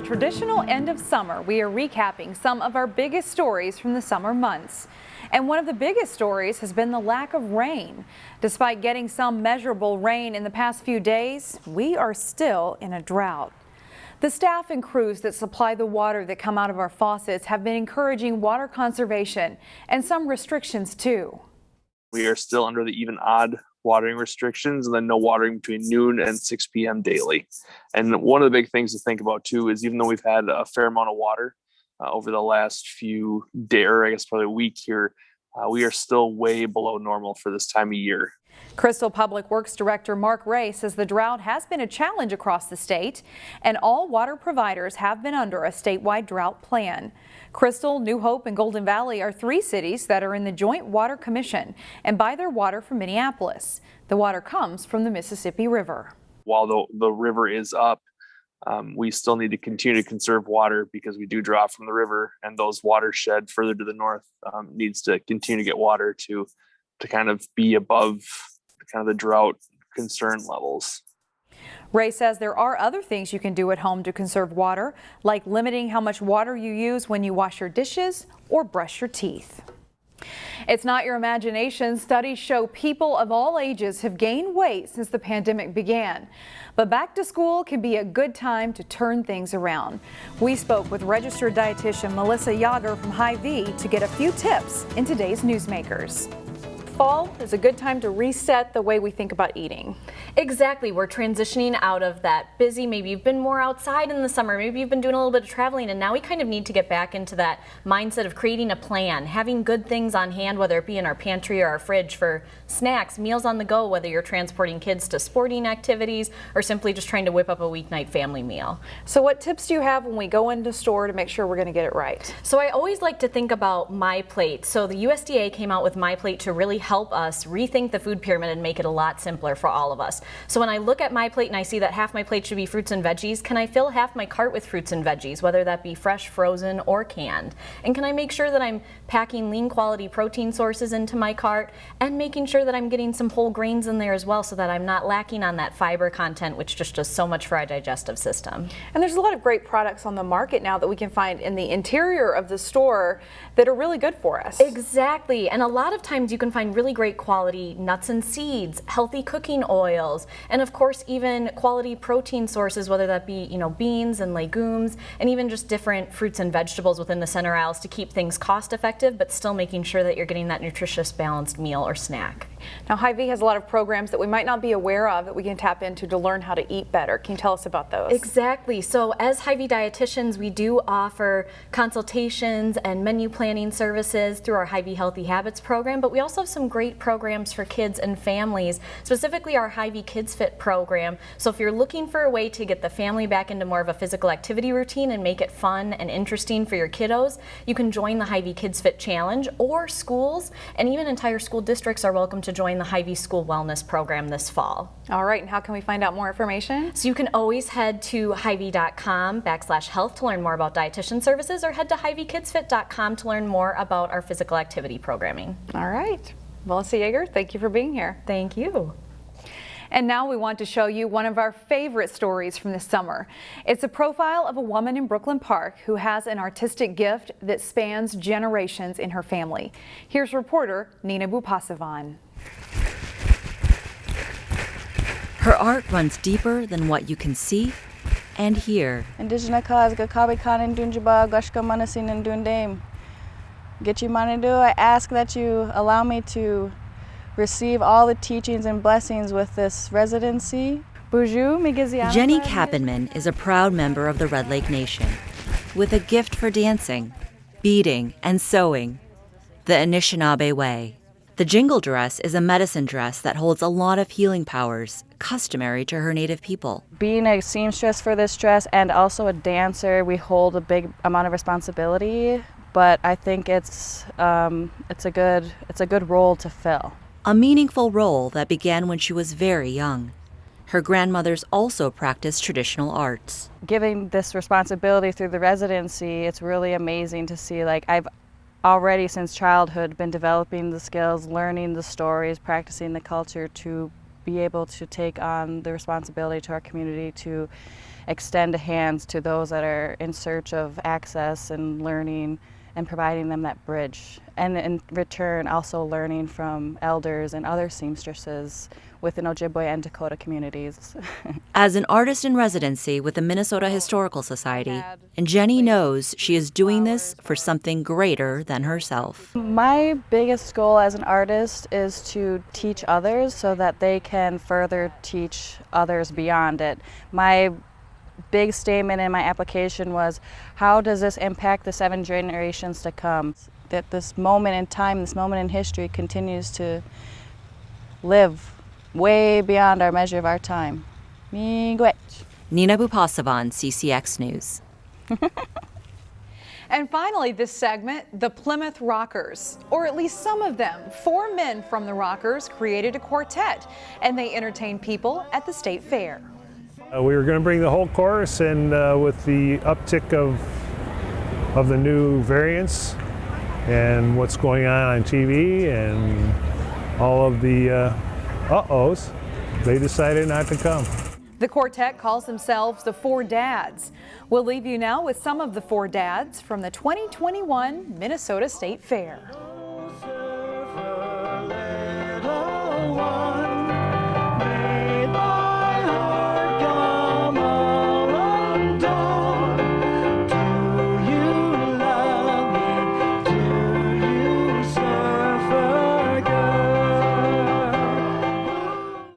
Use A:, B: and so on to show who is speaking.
A: traditional end of summer, we are recapping some of our biggest stories from the summer months. And one of the biggest stories has been the lack of rain. Despite getting some measurable rain in the past few days, we are still in a drought. The staff and crews that supply the water that come out of our faucets have been encouraging water conservation and some restrictions too.
B: We are still under the even odd watering restrictions, and then no watering between noon and 6 p.m. daily. And one of the big things to think about too is even though we've had a fair amount of water over the last few days, or I guess probably a week here, we are still way below normal for this time of year.
A: Crystal Public Works Director Mark Ray says the drought has been a challenge across the state, and all water providers have been under a statewide drought plan. Crystal, New Hope, and Golden Valley are three cities that are in the Joint Water Commission and buy their water from Minneapolis. The water comes from the Mississippi River.
B: While the river is up, we still need to continue to conserve water because we do draw from the river, and those watershed further to the north needs to continue to get water to kind of be above kind of the drought concern levels.
A: Ray says there are other things you can do at home to conserve water, like limiting how much water you use when you wash your dishes or brush your teeth. It's not your imagination. Studies show people of all ages have gained weight since the pandemic began. But back to school can be a good time to turn things around. We spoke with registered dietitian Melissa Yager from Hy-Vee to get a few tips in today's Newsmakers. Fall is a good time to reset the way we think about eating.
C: Exactly. We're transitioning out of that busy, maybe you've been more outside in the summer, maybe you've been doing a little bit of traveling, and now we kind of need to get back into that mindset of creating a plan, having good things on hand, whether it be in our pantry or our fridge for snacks, meals on the go, whether you're transporting kids to sporting activities or simply just trying to whip up a weeknight family meal.
A: So what tips do you have when we go into store to make sure we're going to get it right?
C: So I always like to think about My Plate. So the USDA came out with My Plate to really help us rethink the food pyramid and make it a lot simpler for all of us. So when I look at my plate and I see that half my plate should be fruits and veggies, can I fill half my cart with fruits and veggies, whether that be fresh, frozen, or canned? And can I make sure that I'm packing lean quality protein sources into my cart and making sure that I'm getting some whole grains in there as well so that I'm not lacking on that fiber content, which just does so much for our digestive system.
A: And there's a lot of great products on the market now that we can find in the interior of the store that are really good for us.
C: Exactly. And a lot of times you can find really great quality nuts and seeds, healthy cooking oils, and of course even quality protein sources, whether that be, beans and legumes, and even just different fruits and vegetables within the center aisles to keep things cost effective, but still making sure that you're getting that nutritious, balanced meal or snack.
A: Now, Hy-Vee has a lot of programs that we might not be aware of that we can tap into to learn how to eat better. Can you tell us about those?
C: Exactly. So as Hy-Vee dietitians, we do offer consultations and menu planning services through our Hy-Vee Healthy Habits program, but we also have some great programs for kids and families, specifically our Hy-Vee Kids Fit program. So if you're looking for a way to get the family back into more of a physical activity routine and make it fun and interesting for your kiddos, you can join the Hy-Vee Kids Fit Challenge, or schools and even entire school districts are welcome to join the Hy-Vee School Wellness program this fall.
A: All right, and how can we find out more information?
C: So you can always head to Hy-Vee.com/health to learn more about dietitian services, or head to HyVeeKidsFit.com to learn more about our physical activity programming.
A: All right. Melissa Yager, thank you for being here.
C: Thank you.
A: And now we want to show you one of our favorite stories from this summer. It's a profile of a woman in Brooklyn Park who has an artistic gift that spans generations in her family. Here's reporter Nina Bupasavan.
D: Her art runs deeper than what you can see and hear.
E: I ask that you allow me to receive all the teachings and blessings with this residency.
D: Jenny Kappenman is a proud member of the Red Lake Nation with a gift for dancing, beading, and sewing the Anishinaabe way. The jingle dress is a medicine dress that holds a lot of healing powers customary to her native people.
E: Being a seamstress for this dress and also a dancer, we hold a big amount of responsibility, but I think it's a good role to fill.
D: A meaningful role that began when she was very young. Her grandmothers also practiced traditional arts.
E: Giving this responsibility through the residency, it's really amazing to see. I've already since childhood been developing the skills, learning the stories, practicing the culture to be able to take on the responsibility to our community to extend hands to those that are in search of access and learning and providing them that bridge. And in return, also learning from elders and other seamstresses within Ojibwe and Dakota communities.
D: As an artist in residency with the Minnesota Historical Society, and Jenny knows she is doing this for something greater than herself.
E: My biggest goal as an artist is to teach others so that they can further teach others beyond it. My big statement in my application was, how does this impact the 7 generations to come? That this moment in time, this moment in history continues to live way beyond our measure of our time. Miigwech.
D: Nina Bupasavan, CCX News.
A: And finally, this segment, the Plymouth Rockers, or at least some of them. 4 men from the Rockers created a quartet, and they entertain people at the state fair.
F: We were going to bring the whole chorus, and with the uptick of the new variants and what's going on TV and all of the uh-ohs, they decided not to come.
A: The quartet calls themselves the 4 Dads. We'll leave you now with some of the 4 Dads from the 2021 Minnesota State Fair.